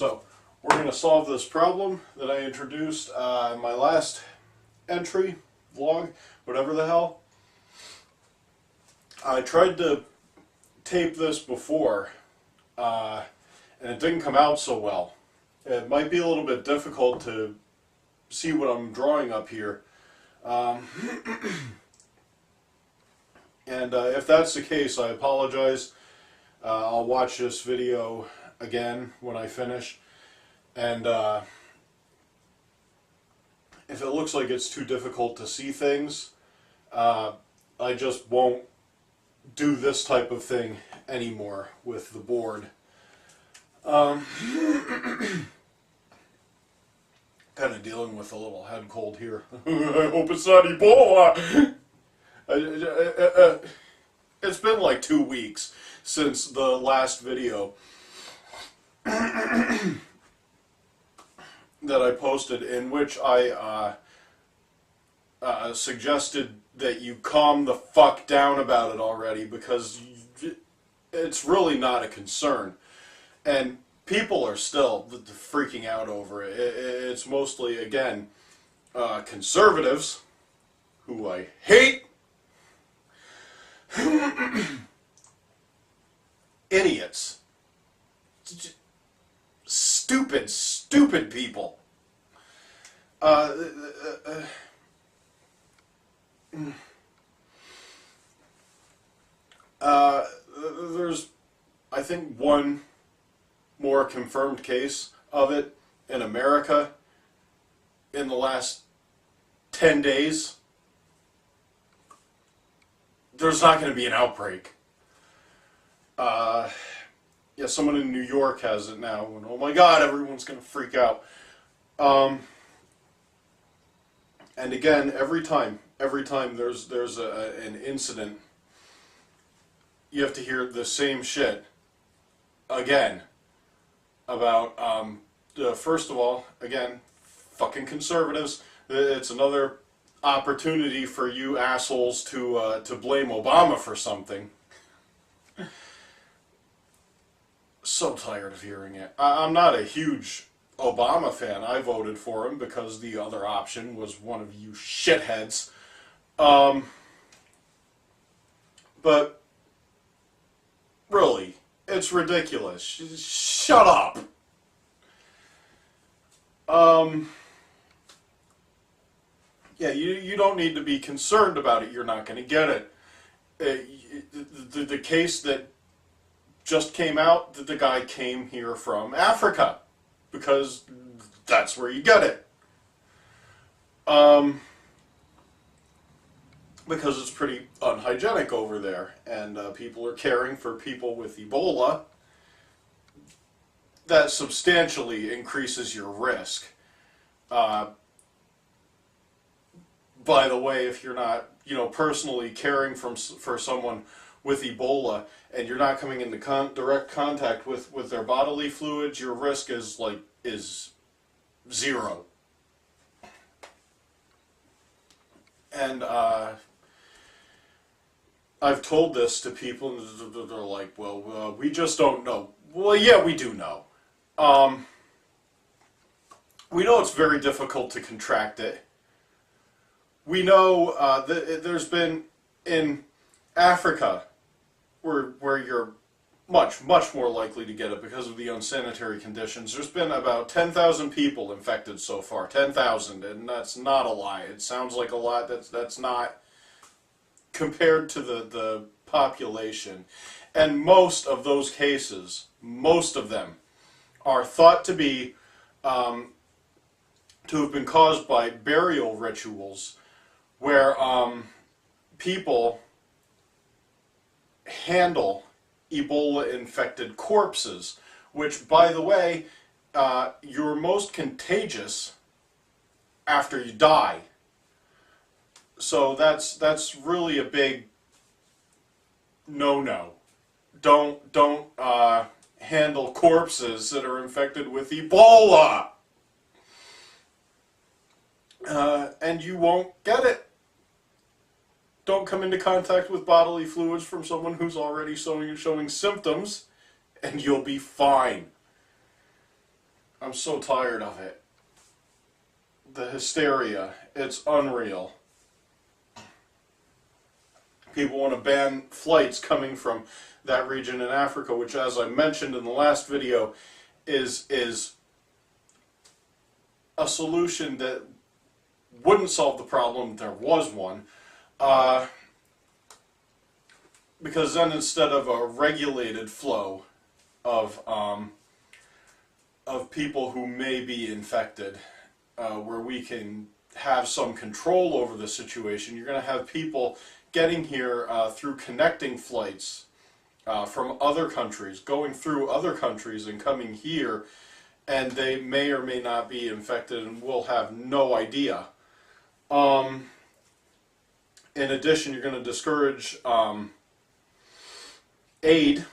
So, we're going to solve this problem that I introduced in my last entry, vlog, whatever the hell. I tried to tape this before, and it didn't come out so well. It might be a little bit difficult to see what I'm drawing up here. And if that's the case, I apologize. I'll watch this video again when I finish. And if it looks like it's too difficult to see things, I just won't do this type of thing anymore with the board. Kind of dealing with a little head cold here. I hope it's not Ebola! It's been like 2 weeks since the last video that I posted, in which I suggested that you calm the fuck down about it already, because it's really not a concern. And people are still freaking out over it. It's mostly, again, conservatives, who I hate, idiots, stupid people. There's, I think, one more confirmed case of it in America in the last 10 days. There's not going to be an outbreak. Yeah, someone in New York has it now, and oh my god, everyone's going to freak out. And again, every time there's an incident, you have to hear the same shit again about, first of all, again, fucking conservatives. It's another opportunity for you assholes to blame Obama for something. So tired of hearing it. I'm not a huge Obama fan. I voted for him because the other option was one of you shitheads. But really, it's ridiculous. Shut up. Yeah, you don't need to be concerned about it. You're not going to get it. The case that just came out, that the guy came here from Africa, because that's where you get it. Because it's pretty unhygienic over there, and people are caring for people with Ebola. That substantially increases your risk. By the way, if you're not, personally caring for someone with Ebola, and you're not coming into direct contact with their bodily fluids, your risk is zero. And I've told this to people, and they're like, well, we just don't know. Well, yeah, we do know. We know it's very difficult to contract it. We know that there's been, in Africa, where you're much more likely to get it because of the unsanitary conditions, there's been about 10,000 people infected so far. 10,000, and that's not a lie. It sounds like a lot. That's not compared to the population. And most of those cases, most of them, are thought to be to have been caused by burial rituals, where people handle Ebola-infected corpses, which, by the way, you're most contagious after you die. So that's really a big no-no. Don't handle corpses that are infected with Ebola. And you won't get it. Don't come into contact with bodily fluids from someone who's already showing symptoms, and you'll be fine. I'm so tired of it. The hysteria, it's unreal. People want to ban flights coming from that region in Africa, which, as I mentioned in the last video, is a solution that wouldn't solve the problem if there was one. Because then instead of a regulated flow of people who may be infected, where we can have some control over the situation, you're going to have people getting here through connecting flights from other countries, going through other countries and coming here, and they may or may not be infected and will have no idea. In addition, you're going to discourage aid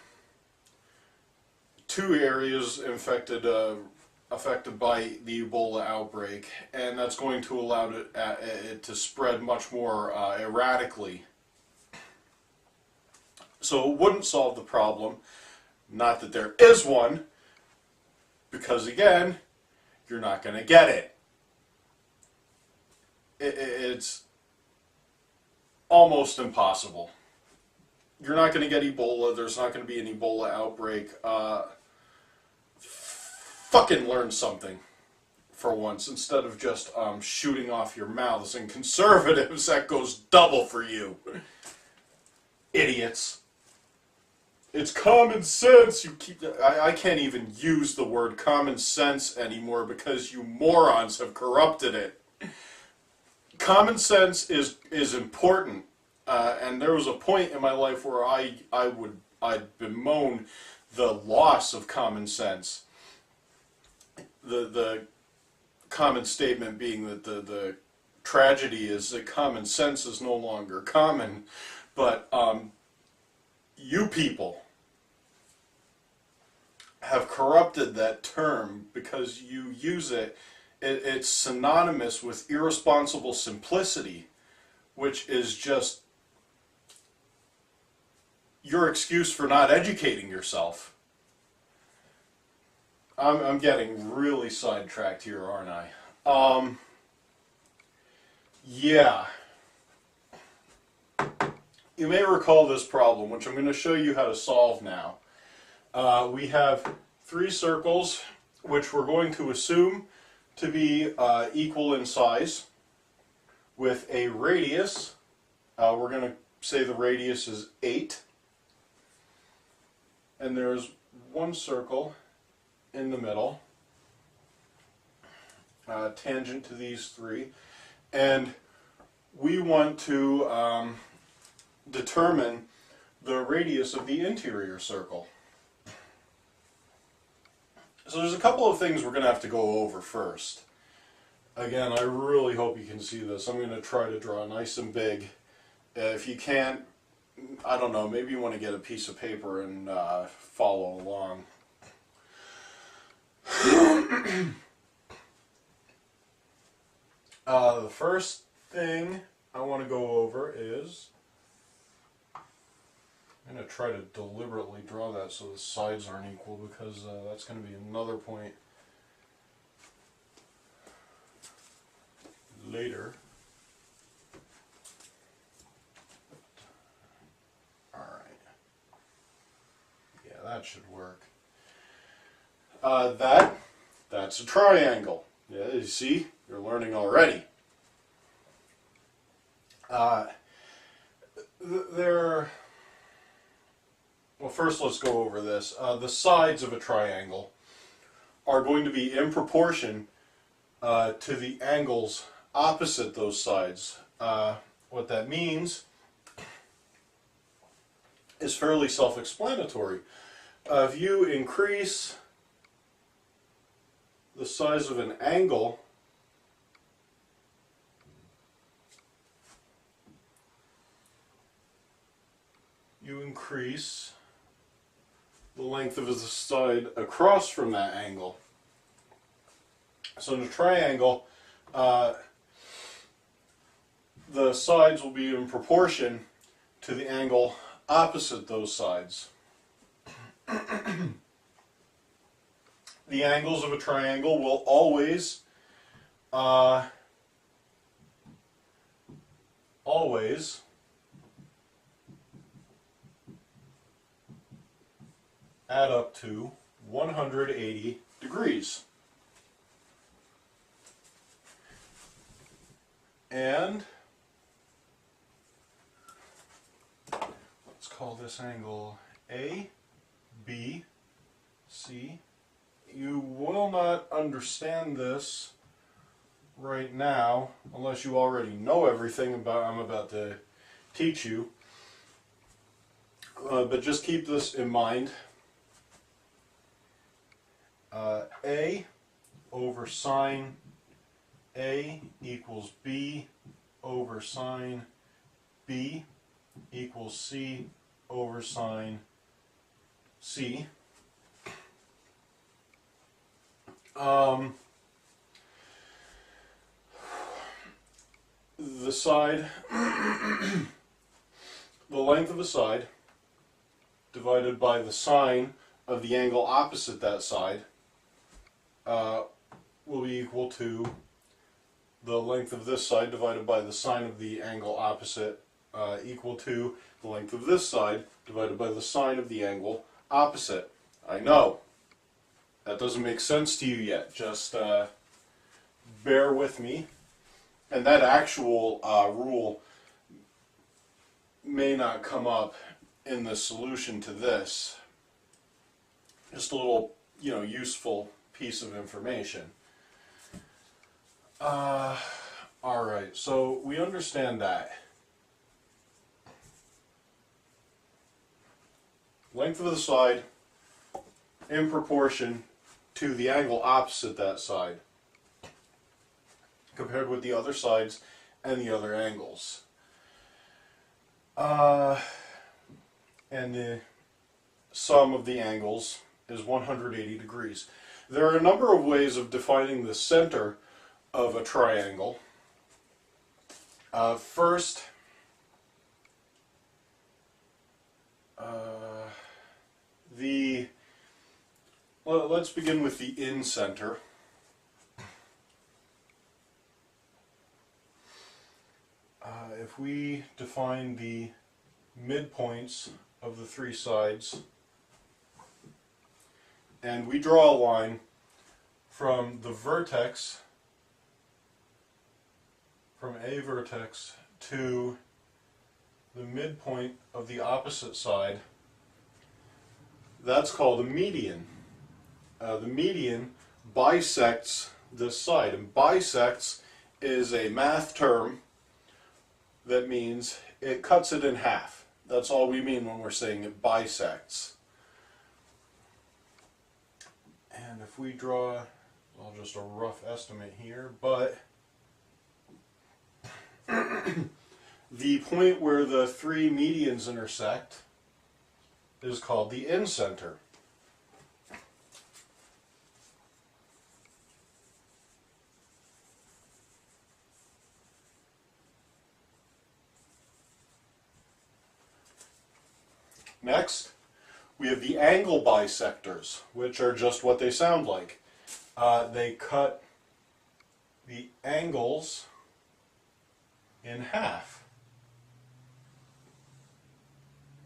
to areas affected by the Ebola outbreak, and that's going to allow it to spread much more erratically. So it wouldn't solve the problem, not that there is one, because again, you're not going to get it. It's almost impossible. You're not going to get Ebola. There's not going to be an Ebola outbreak. Fucking learn something for once, instead of just shooting off your mouths. And conservatives, that goes double for you. Idiots. It's common sense. I can't even use the word common sense anymore because you morons have corrupted it. Common sense is important. And there was a point in my life where I'd bemoan the loss of common sense. The common statement being that the tragedy is that common sense is no longer common, but you people have corrupted that term because you use it. It's synonymous with irresponsible simplicity, which is just your excuse for not educating yourself. I'm getting really sidetracked here, aren't I? Yeah. You may recall this problem, which I'm going to show you how to solve now. We have 3 circles, which we're going to assume to be equal in size, with a radius. We're going to say the radius is 8. And there's one circle in the middle, tangent to these 3, and we want to determine the radius of the interior circle. So there's a couple of things we're going to have to go over first. Again, I really hope you can see this. I'm going to try to draw nice and big. If you can't, I don't know, maybe you want to get a piece of paper and follow along. The first thing I want to go over is, I'm going to try to deliberately draw that so the sides aren't equal, because that's going to be another point later. That should work. That's a triangle. Yeah, you see? You're learning already. Well, first let's go over this. The sides of a triangle are going to be in proportion to the angles opposite those sides. What that means is fairly self-explanatory. If you increase the size of an angle, you increase the length of the side across from that angle. So in a triangle, the sides will be in proportion to the angle opposite those sides. the angles of a triangle will always add up to 180 degrees. And let's call this angle A, B, C. You will not understand this right now unless you already know everything I'm about to teach you. But just keep this in mind. A over sine A equals B over sine B equals C over sine C. The side, the length of a side divided by the sine of the angle opposite that side will be equal to the length of this side divided by the sine of the angle opposite equal to the length of this side divided by the sine of the angle opposite. I know that doesn't make sense to you yet. Just bear with me. And that actual rule may not come up in the solution to this. Just a little, useful piece of information. Alright, so we understand that. Length of the side in proportion to the angle opposite that side, compared with the other sides and the other angles. And the sum of the angles is 180 degrees. There are a number of ways of defining the center of a triangle. First, let's begin with the in-center. If we define the midpoints of the three sides, and we draw a line from the vertex, from a vertex to the midpoint of the opposite side, that's called a median. The median bisects this side, and bisects is a math term that means it cuts it in half. That's all we mean when we're saying it bisects. And if we draw, well, just a rough estimate here, but the point where the three medians intersect is called the in-center. Next, we have the angle bisectors, which are just what they sound like. They cut the angles in half.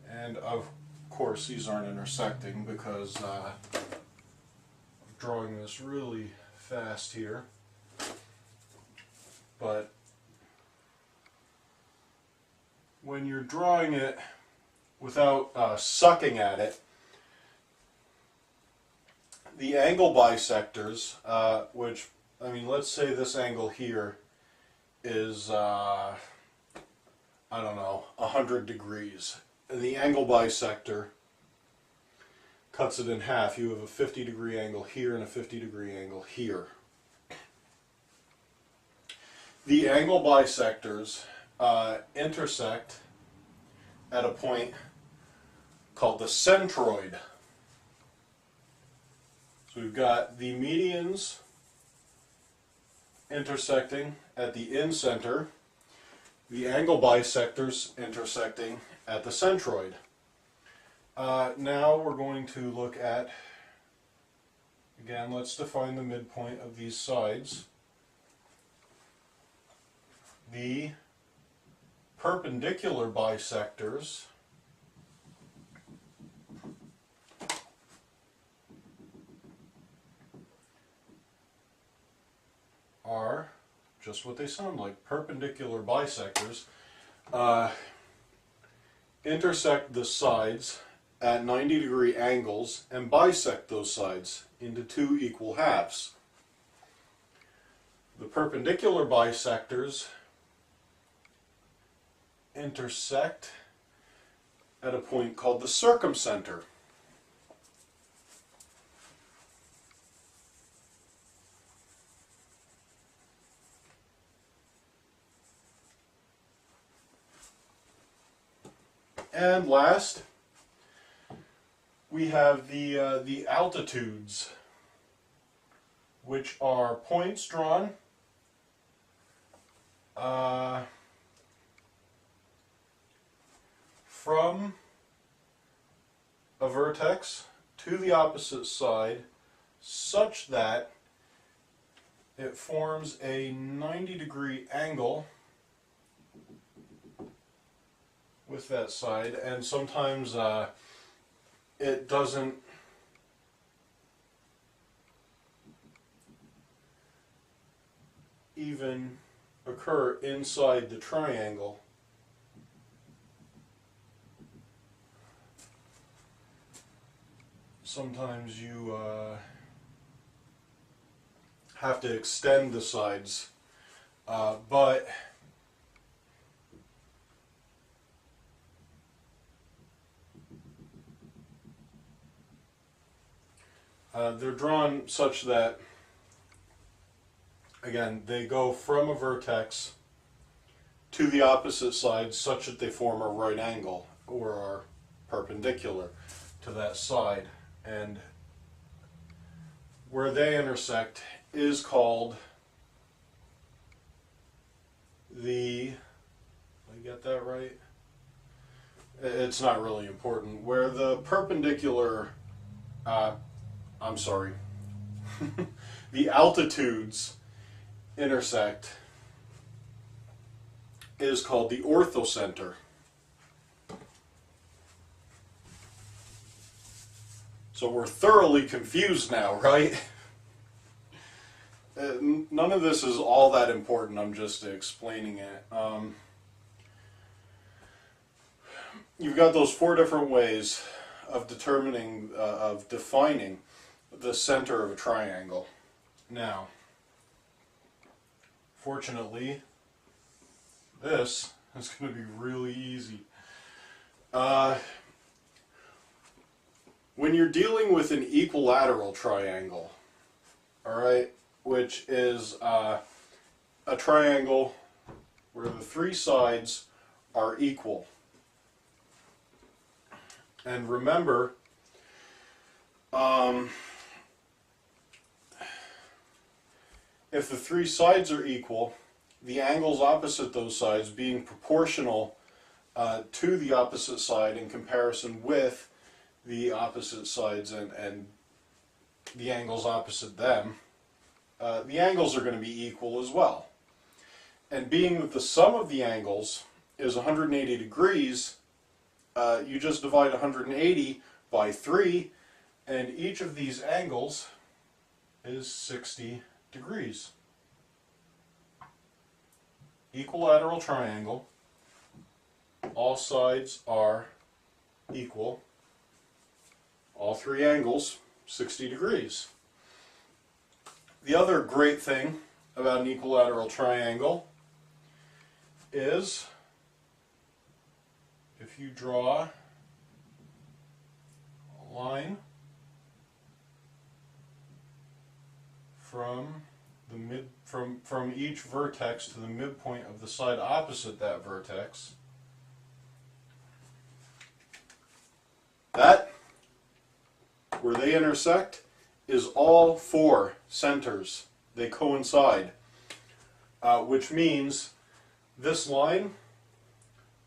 And of course, these aren't intersecting because I'm drawing this really fast here. But when you're drawing it without sucking at it, the angle bisectors, which, let's say this angle here is, I don't know, 100 degrees. The angle bisector cuts it in half. You have a 50-degree angle here and a 50-degree angle here. The angle bisectors intersect at a point called the centroid. So we've got the medians intersecting at the in-center, the angle bisectors intersecting at the centroid. Now we're going to look at Again, let's define the midpoint of these sides. The perpendicular bisectors are just what they sound like. Perpendicular bisectors intersect the sides at 90-degree angles and bisect those sides into two equal halves. The perpendicular bisectors intersect at a point called the circumcenter. And last, we have the altitudes, which are points drawn from a vertex to the opposite side such that it forms a 90-degree angle with that side, and sometimes it doesn't even occur inside the triangle. Sometimes you have to extend the sides, but they're drawn such that, again, they go from a vertex to the opposite side such that they form a right angle or are perpendicular to that side. And where they intersect is called the, did I get that right? It's not really important. Where the perpendicular, I'm sorry, the altitudes intersect is called the orthocenter. So we're thoroughly confused now, right? None of this is all that important, I'm just explaining it. You've got those four different ways of defining the center of a triangle. Now, fortunately, this is going to be really easy. When you're dealing with an equilateral triangle, all right, which is a triangle where the three sides are equal. And remember, if the three sides are equal, the angles opposite those sides being proportional to the opposite side in comparison with the opposite sides and the angles opposite them, the angles are going to be equal as well. And being that the sum of the angles is 180 degrees, you just divide 180 by 3, and each of these angles is 60 degrees. Equilateral triangle, all sides are equal, all three angles 60 degrees. The other great thing about an equilateral triangle is if you draw a line from each vertex to the midpoint of the side opposite that vertex, that where they intersect is all four centers. They coincide, which means this line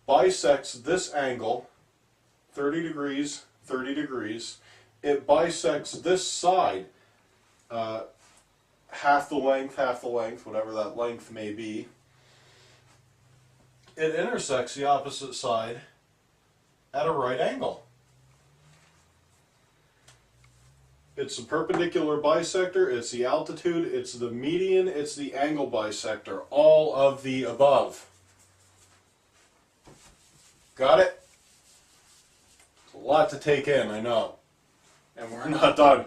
bisects this angle 30 degrees, 30 degrees. It bisects this side half the length, whatever that length may be. It intersects the opposite side at a right angle. It's the perpendicular bisector, it's the altitude, it's the median, it's the angle bisector. All of the above. Got it? It's a lot to take in, I know. And we're not done.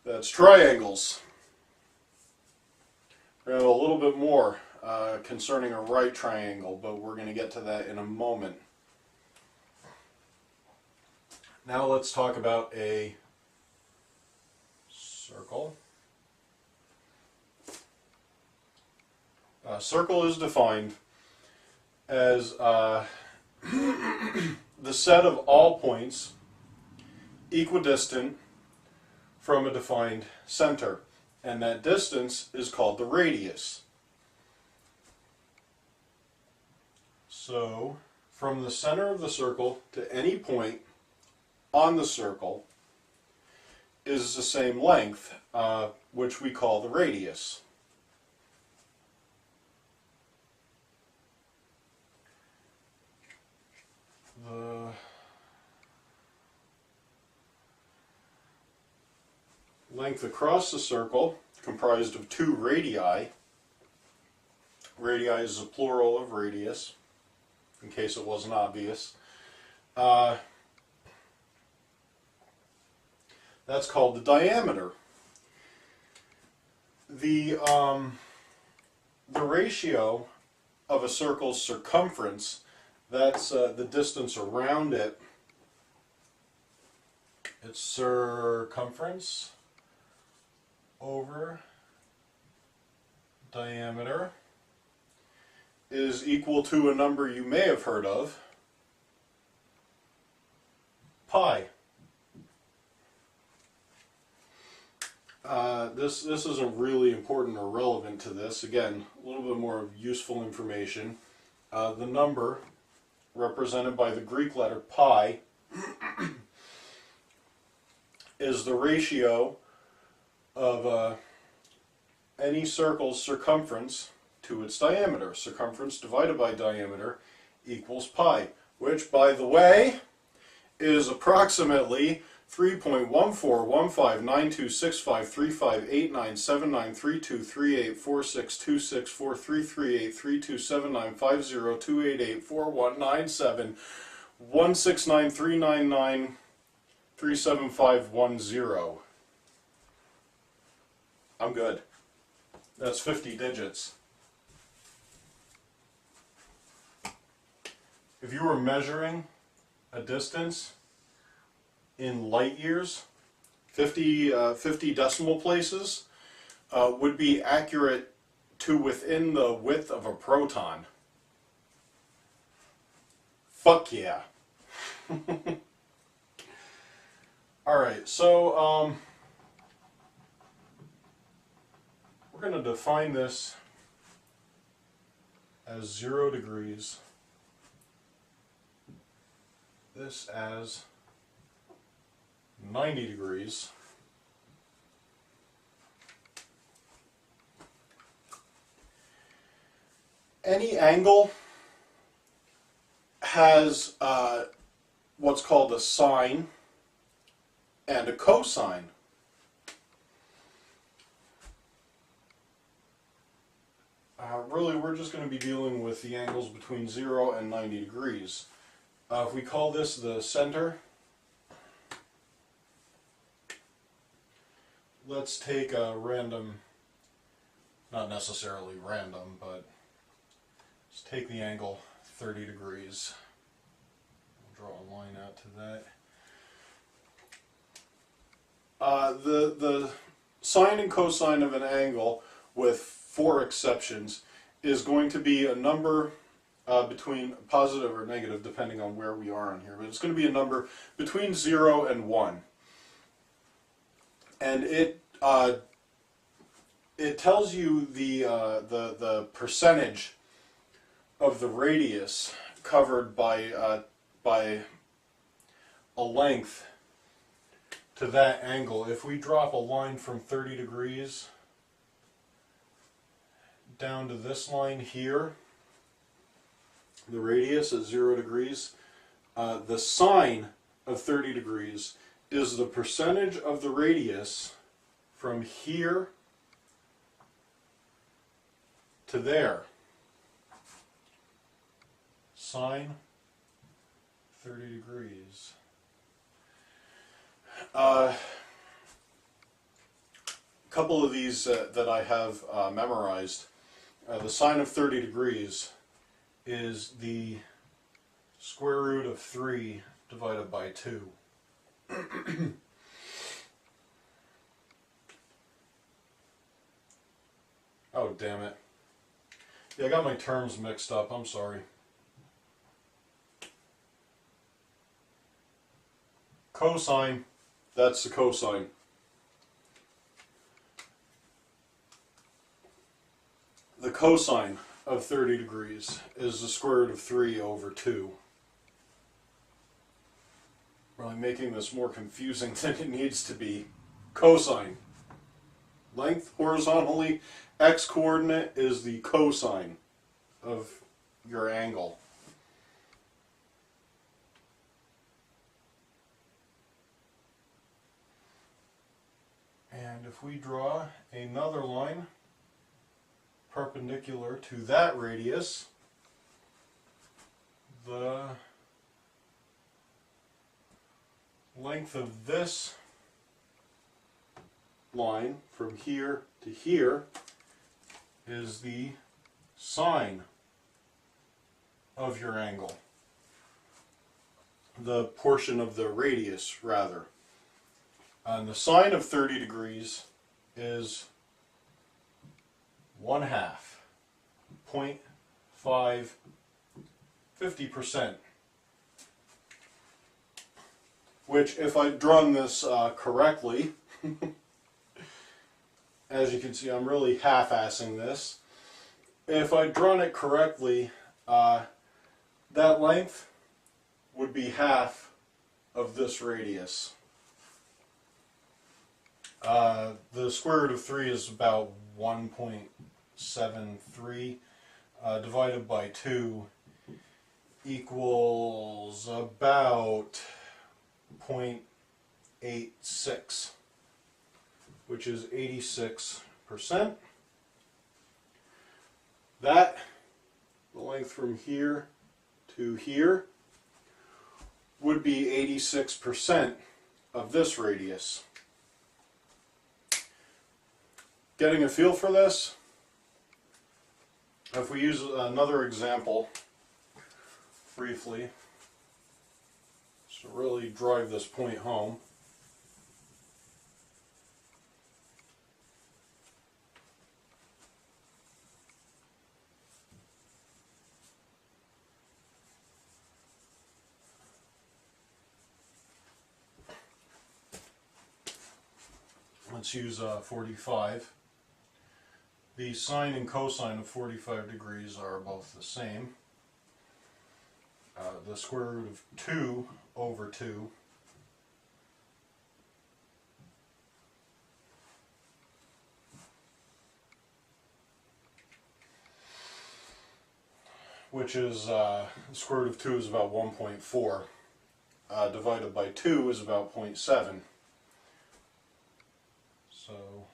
That's triangles. We're going to have a little bit more concerning a right triangle, but we're going to get to that in a moment. Now let's talk about a circle. A circle is defined as the set of all points equidistant from a defined center, and that distance is called the radius. So, from the center of the circle to any point on the circle is the same length, which we call the radius. The length across the circle, comprised of two radii. Radii is a plural of radius, in case it wasn't obvious. That's called the diameter. The ratio of a circle's circumference, that's the distance around it. It's circumference over diameter is equal to a number you may have heard of, pi. This isn't really important or relevant to this. Again, a little bit more useful information. The number represented by the Greek letter pi is the ratio of any circle's circumference to its diameter. Circumference divided by diameter equals pi, which, by the way, is approximately 3.14151592653589799323384622684197169399375110. I'm good. That's 50 digits. If you were measuring a distance in light years, 50 decimal places would be accurate to within the width of a proton. Fuck yeah. Alright, so we're going to define this as 0 degrees, this as 90 degrees, any angle has what's called a sine and a cosine. Really, we're just going to be dealing with the angles between 0 and 90 degrees. If we call this the center, let's take a random, not necessarily random, but let's take the angle 30 degrees. I'll draw a line out to that. The sine and cosine of an angle, with 4 exceptions, is going to be a number between positive or negative, depending on where we are on here, but it's going to be a number between 0 and 1. And it tells you the percentage of the radius covered by a length to that angle. If we drop a line from 30 degrees down to this line here, the radius is 0 degrees, the sine of 30 degrees is the percentage of the radius from here to there. Sine 30 degrees. A couple of these that I have memorized. The sine of 30 degrees is the square root of 3 divided by 2. Oh, damn it. Yeah, I got my terms mixed up. I'm sorry. Cosine, that's the cosine. The cosine of 30 degrees is the square root of 3 over 2. Really making this more confusing than it needs to be. Cosine. Length horizontally, x coordinate is the cosine of your angle. And if we draw another line perpendicular to that radius, the length of this line from here to here is the sine of your angle. The portion of the radius, rather. And the sine of 30 degrees is 1/2, 0.5, 50%. Which, if I'd drawn this correctly, as you can see, I'm really half-assing this. If I'd drawn it correctly, that length would be half of this radius. The square root of 3 is about 1.73 divided by 2 equals about 0.86, which is 86%. That, the length from here to here, would be 86% of this radius. Getting a feel for this, if we use another example briefly, just to really drive this point home. Let's use 45. The sine and cosine of 45 degrees are both the same. The square root of 2 over 2 which is the square root of 2 is about 1.4 divided by 2 is about 0.7. So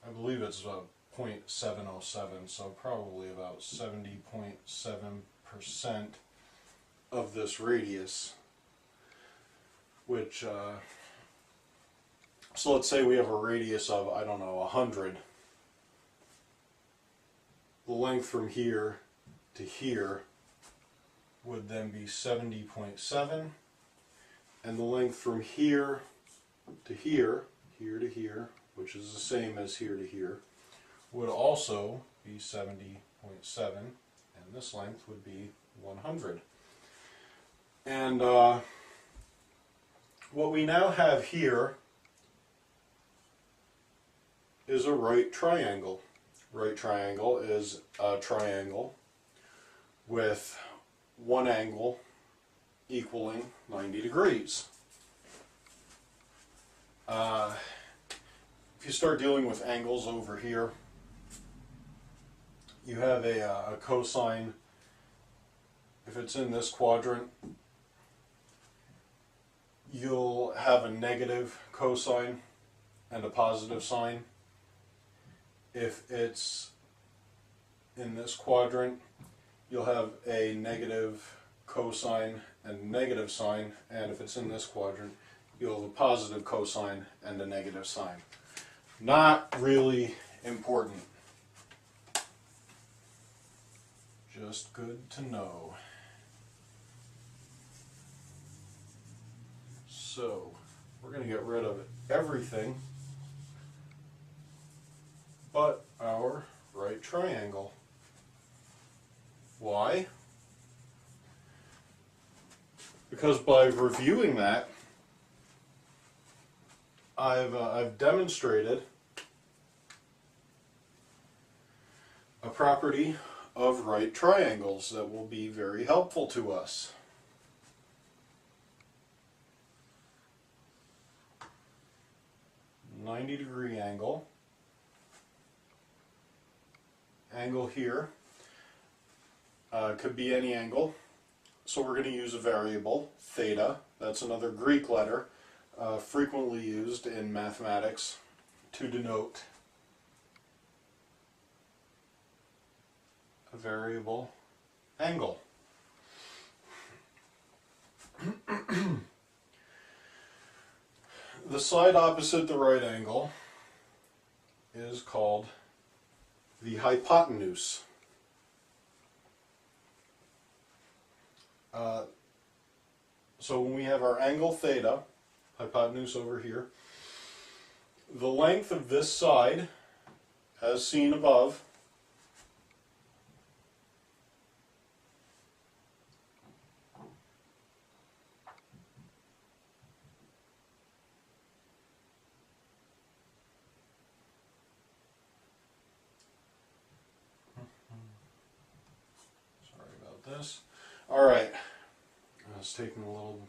I believe it's about 0.707, so probably about 70.7% of this radius, which, so let's say we have a radius of, I don't know, 100. The length from here to here would then be 70.7, and the length from here to here, here to here, which is the same as here to here, would also be 70.7, and this length would be 100. And what we now have here is a right triangle. Right triangle is a triangle with one angle equaling 90 degrees. If you start dealing with angles over here, you have a cosine. If it's in this quadrant, you'll have a negative cosine and a positive sine. If it's in this quadrant, you'll have a negative cosine and negative sine, and if it's in this quadrant, you'll have a positive cosine and a negative sine. Not really important. Just good to know. So, we're going to get rid of everything but our right triangle. Why? Because by reviewing that, I've demonstrated a property of right triangles that will be very helpful to us. "90-degree angle. Angle here could be any angle. So we're going to use a variable, theta. That's another Greek letter, frequently used in mathematics to denote a variable angle. The side opposite the right angle is called the hypotenuse. So when we have our angle theta, hypotenuse over here, the length of this side, as seen above, sorry about this. All right. It's taking a little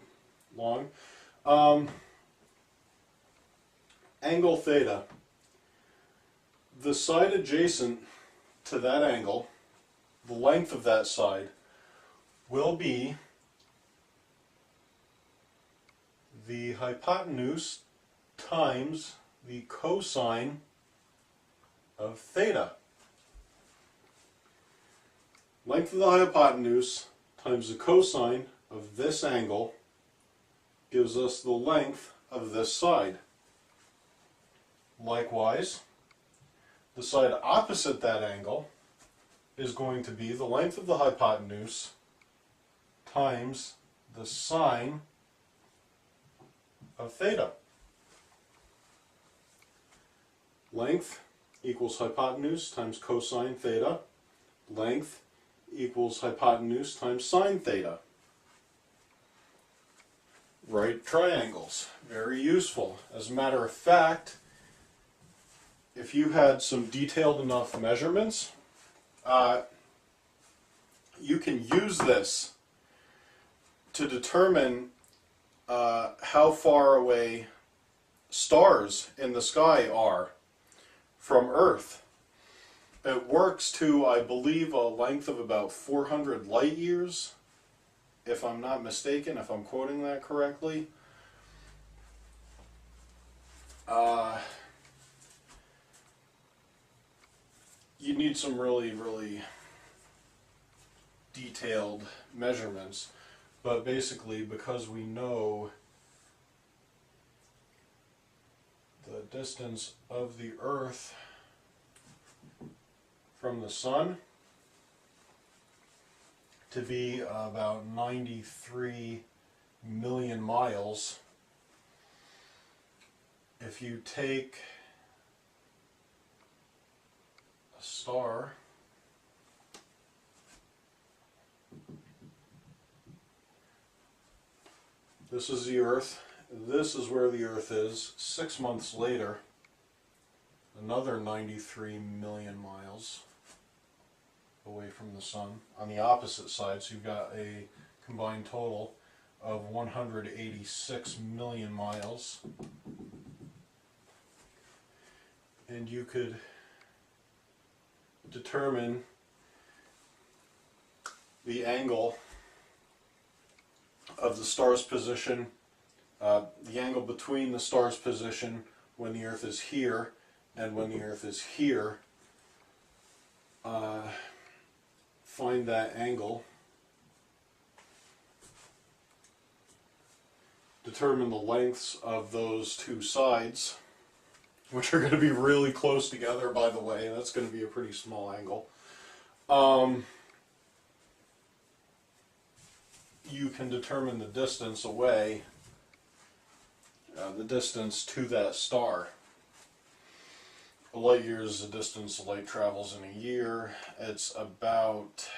long. Angle theta. The side adjacent to that angle, the length of that side, will be the hypotenuse times the cosine of theta. Length of the hypotenuse times the cosine of this angle gives us the length of this side. Likewise, the side opposite that angle is going to be the length of the hypotenuse times the sine of theta. Length equals hypotenuse times cosine theta. Length equals hypotenuse times sine theta. Right triangles, very useful. As a matter of fact, if you had some detailed enough measurements, you can use this to determine how far away stars in the sky are from Earth. It works to, I believe, a length of about 400 light years, if I'm not mistaken, if I'm quoting that correctly. You need some really, really detailed measurements, but basically, because we know the distance of the Earth from the Sun to be about 93 million miles, if you take a star this is the Earth, this is where the Earth is, 6 months later, another 93 million miles away from the Sun on the opposite side, so you've got a combined total of 186 million miles. and you could determine the angle of the star's position, the angle between the star's position when the Earth is here and when the Earth is here. Find that angle, determine the lengths of those two sides, which are going to be really close together, by the way. That's going to be a pretty small angle. You can determine the distance away, the distance to that star. A light year is the distance light travels in a year. It's about,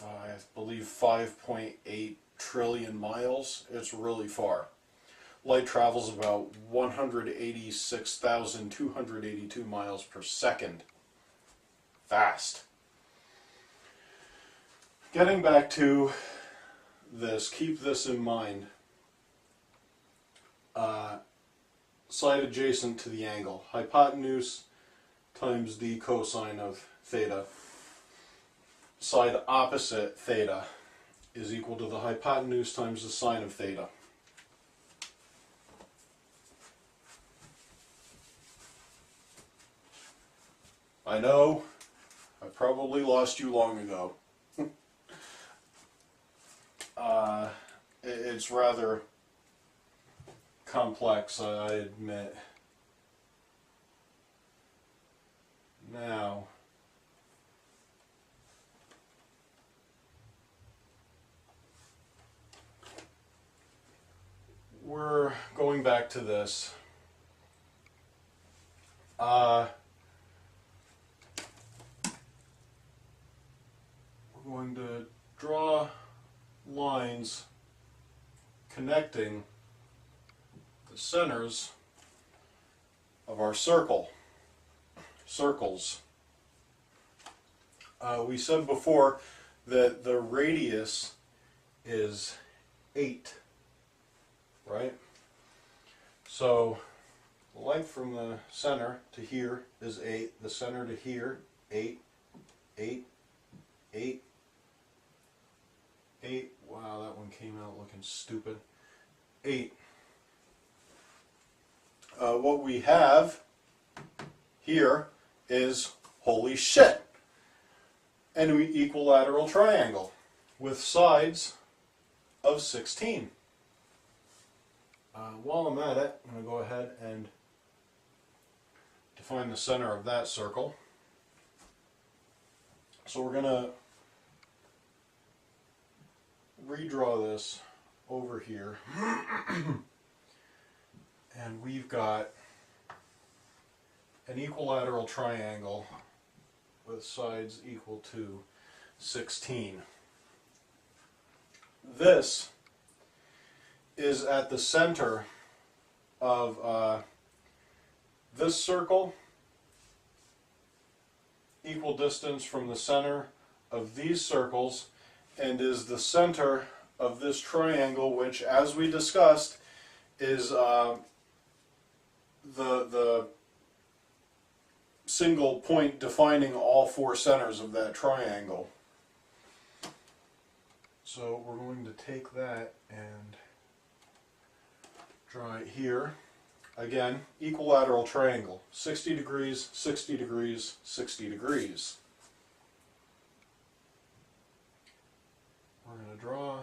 I believe, 5.8 trillion miles. It's really far. Light travels about 186,282 miles per second. Fast. Getting back to this, keep this in mind. Side adjacent to the angle. Hypotenuse times the cosine of theta. Side opposite theta is equal to the hypotenuse times the sine of theta. I know, I probably lost you long ago. It's rather complex, I admit. Now, we're going back to this. We're going to draw lines connecting the centers of our circles. We said before that the radius is 8, right? So the length from the center to here is 8, the center to here, 8, 8, 8, 8. Wow, that one came out looking stupid. 8. What we have here is, holy shit, an equilateral triangle with sides of 16. While I'm at it, I'm going to go ahead and define the center of that circle. So we're going to redraw this over here. And we've got an equilateral triangle with sides equal to 16. This is at the center of this circle, equal distance from the center of these circles, and is the center of this triangle, which, as we discussed, is the single point defining all four centers of that triangle. So we're going to take that and draw it here. Again, equilateral triangle, 60 degrees, 60 degrees, 60 degrees. We're going to draw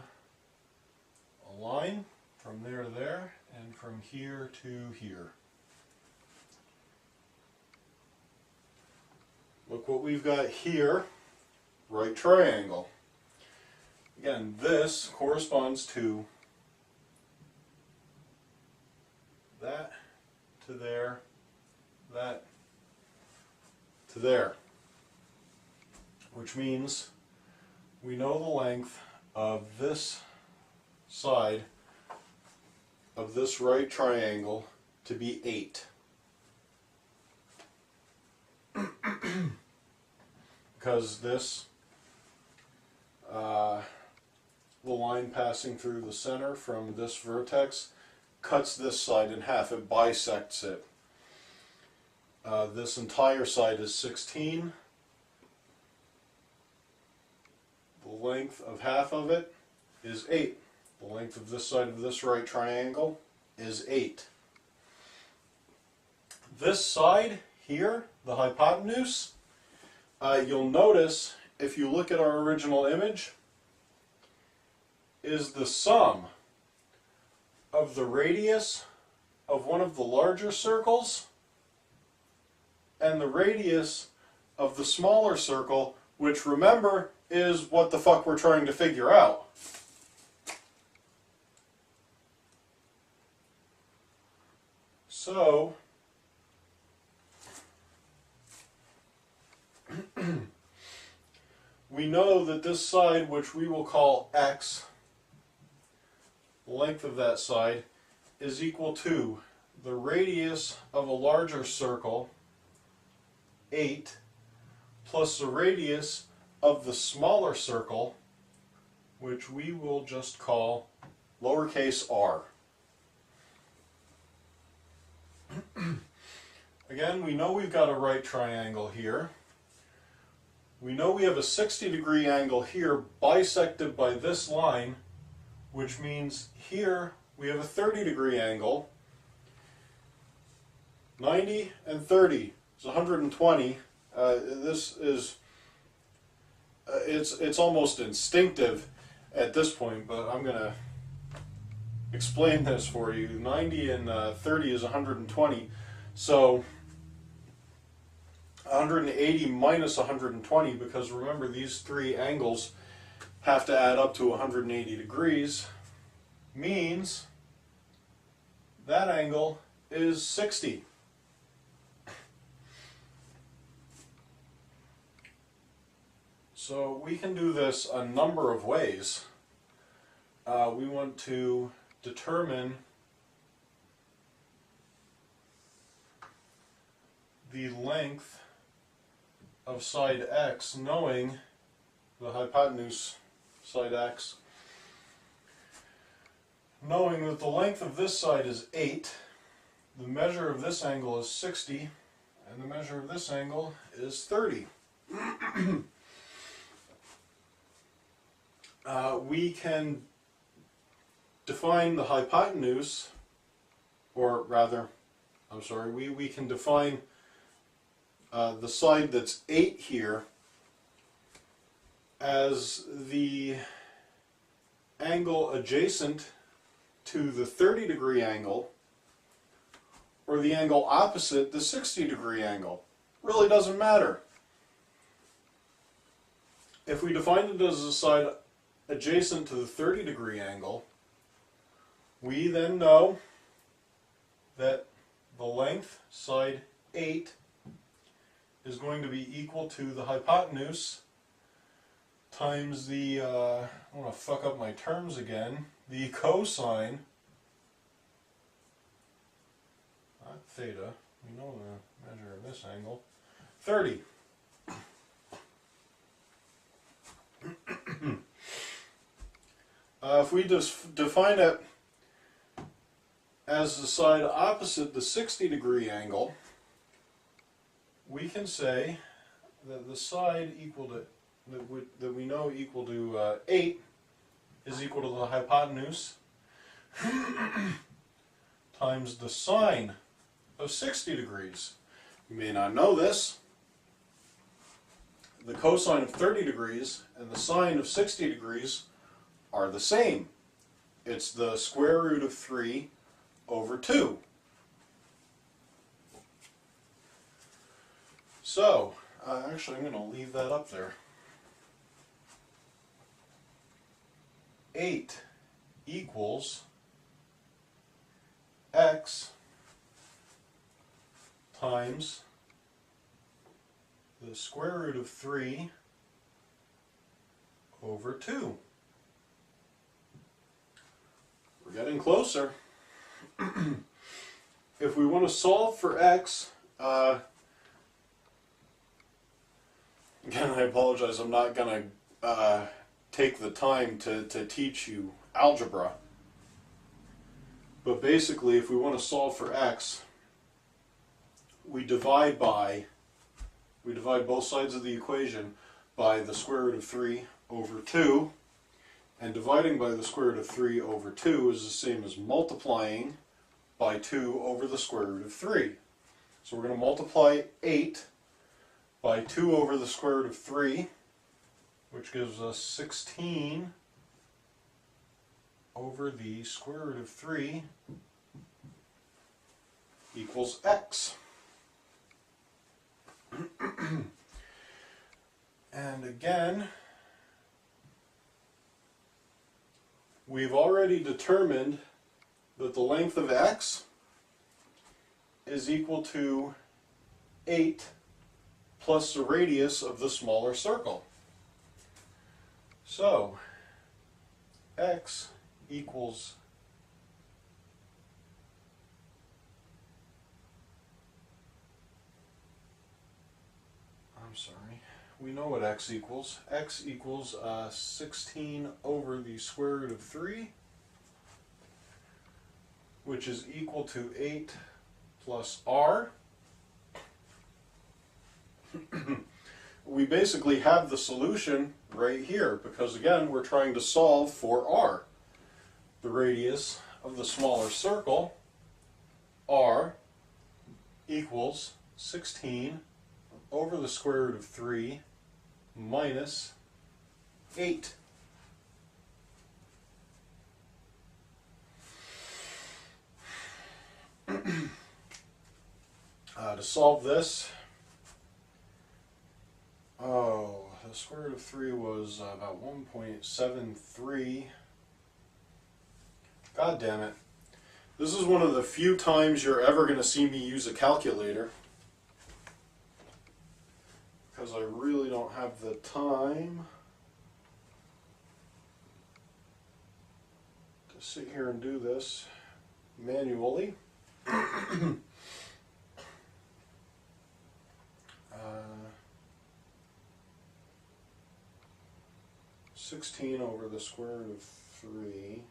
a line from there to there and from here to here. Look what we've got here, right triangle. Again, this corresponds to that to there, that to there, which means we know the length of this side of this right triangle to be 8. Because this, the line passing through the center from this vertex cuts this side in half, it bisects it. This entire side is 16. The length of half of it is 8. The length of this side of this right triangle is 8. This side here, the hypotenuse, you'll notice if you look at our original image, is the sum of the radius of one of the larger circles and the radius of the smaller circle, which, remember, is what the fuck we're trying to figure out. So, we know that this side, which we will call x, the length of that side, is equal to the radius of a larger circle, 8, plus the radius of the smaller circle, which we will just call lowercase r. Again, we know we've got a right triangle here. We know we have a 60-degree angle here bisected by this line, which means here we have a 30-degree angle. 90 and 30 is 120. This is it's almost instinctive at this point, but I'm going to explain this for you. 90 and 30 is 120, so 180 minus 120, because remember these three angles have to add up to 180 degrees, means that angle is 60. So we can do this a number of ways. We want to determine the length of side x, knowing the hypotenuse side x, knowing that the length of this side is 8, the measure of this angle is 60, and the measure of this angle is 30. We can define the hypotenuse, or rather, I'm sorry, we can define the side that's 8 here as the angle adjacent to the 30-degree angle, or the angle opposite the 60-degree angle. Really doesn't matter. If we define it as a side adjacent to the 30-degree angle, we then know that the length, side 8, is going to be equal to the hypotenuse times the, I want to fuck up my terms again, the cosine, not theta, we know the measure of this angle, 30. If we just define it as the side opposite the 60-degree angle, we can say that the side equal to that we know equal to 8 is equal to the hypotenuse times the sine of 60 degrees. You may not know this. The cosine of 30 degrees and the sine of 60 degrees are the same. It's the square root of 3 over 2. So, actually I'm going to leave that up there. 8 equals x times the square root of 3 over 2. We're getting closer. If we want to solve for x, again, I apologize, I'm not going to take the time to teach you algebra. But basically, if we want to solve for x, we divide both sides of the equation by the square root of 3 over 2, and dividing by the square root of 3 over 2 is the same as multiplying by 2 over the square root of 3. So we're going to multiply 8 by 2 over the square root of 3, which gives us 16 over the square root of 3 equals x. And again, we've already determined that the length of x is equal to 8 plus the radius of the smaller circle. So, x equals we know what x equals. X equals 16 over the square root of 3, which is equal to 8 plus r. We basically have the solution right here, because again, we're trying to solve for r. The radius of the smaller circle, r, equals 16 over the square root of 3 minus 8. To solve this, the square root of 3 was about 1.73. God damn it. This is one of the few times you're ever going to see me use a calculator, because I really don't have the time to sit here and do this manually. 16 over the square root of 3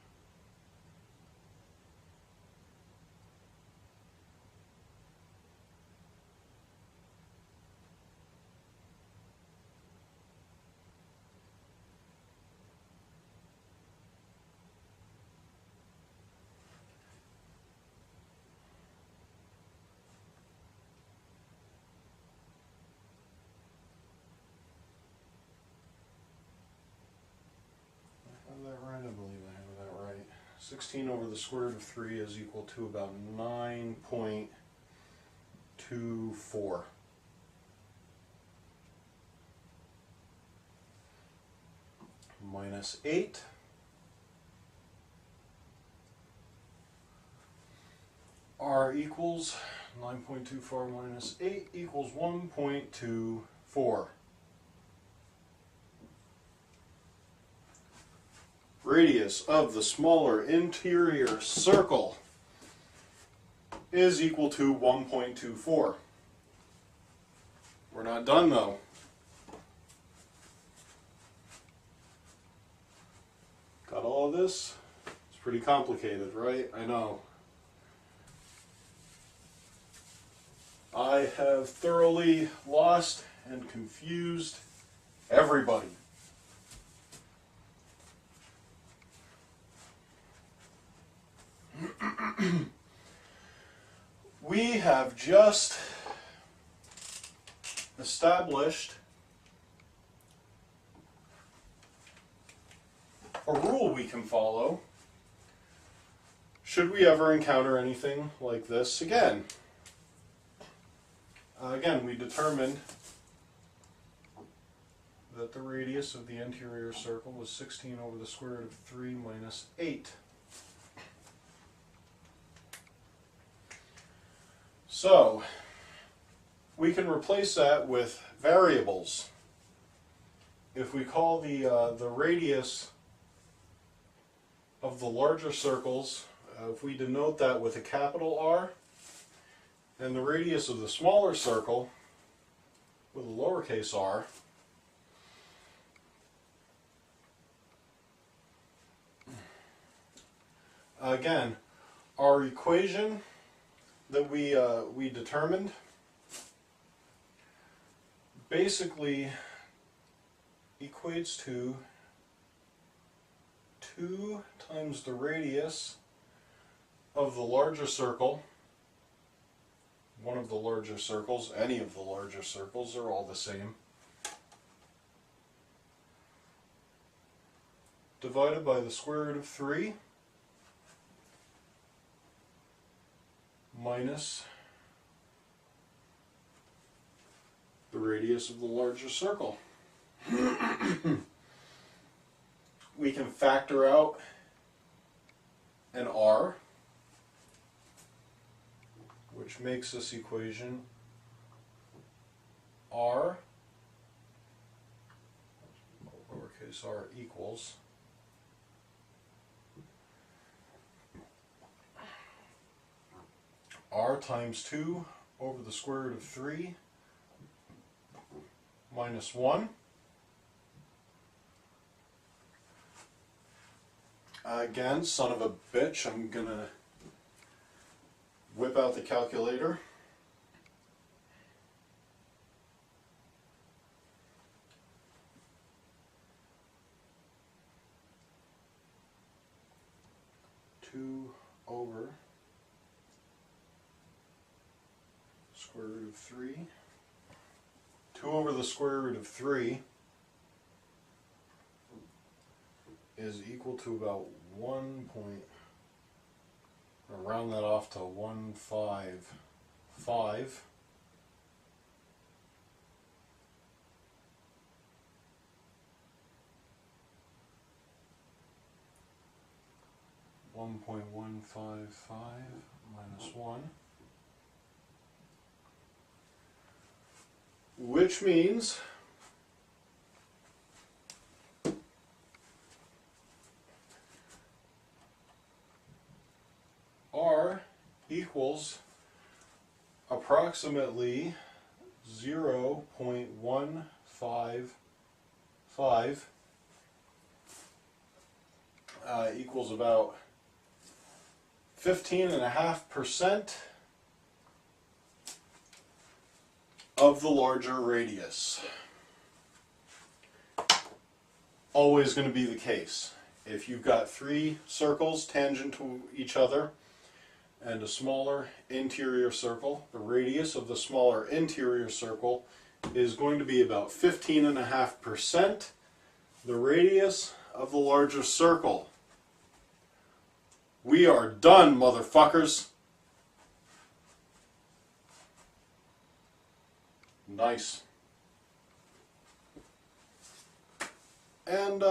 16 over the square root of 3 is equal to about 9.24. Minus 8. R equals 9.24 minus 8 equals 1.24. Radius of the smaller interior circle is equal to 1.24. We're not done though. Got all of this? It's pretty complicated, right? I know. I have thoroughly lost and confused everybody. We have just established a rule we can follow should we ever encounter anything like this again. Again, we determined that the radius of the interior circle was 16 over the square root of 3 minus 8. So, we can replace that with variables. If we call the radius of the larger circles, if we denote that with a capital R, and the radius of the smaller circle with a lowercase r, again, our equation that we determined basically equates to 2 times the radius of the larger circle, one of the larger circles, any of the larger circles, are all the same, divided by the square root of 3 minus the radius of the larger circle. We can factor out an r, which makes this equation r, lowercase r, equals r times 2 over the square root of 3 minus 1. Again, son of a bitch, I'm gonna whip out the calculator. Two over square root of 3. 2 over the square root of 3 is equal to about 1 point, or round that off to 155. minus 1, which means R equals approximately 0.155, equals about 15.5% of the larger radius. Always going to be the case. If you've got 3 circles tangent to each other and a smaller interior circle, the radius of the smaller interior circle is going to be about 15.5% the radius of the larger circle. We are done, motherfuckers. Nice. And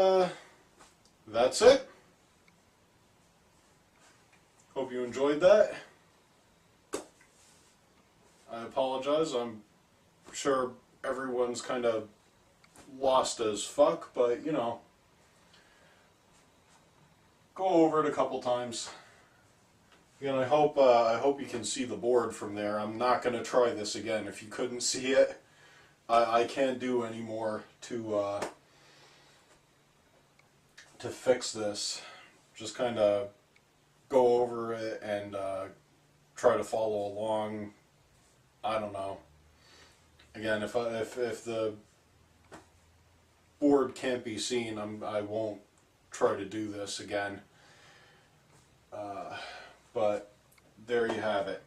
that's it. Hope you enjoyed that. I apologize. I'm sure everyone's kind of lost as fuck, but you know, go over it a couple times. Again, I hope you can see the board from there. I'm not going to try this again. If you couldn't see it, I can't do any more to fix this. Just kind of go over it and try to follow along. I don't know. Again, if the board can't be seen, I won't try to do this again. But there you have it.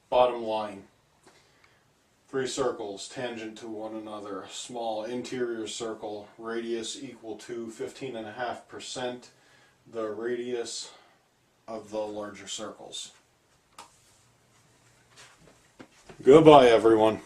Bottom line. 3 circles tangent to one another. Small interior circle, radius equal to 15.5% the radius of the larger circles. Goodbye, everyone.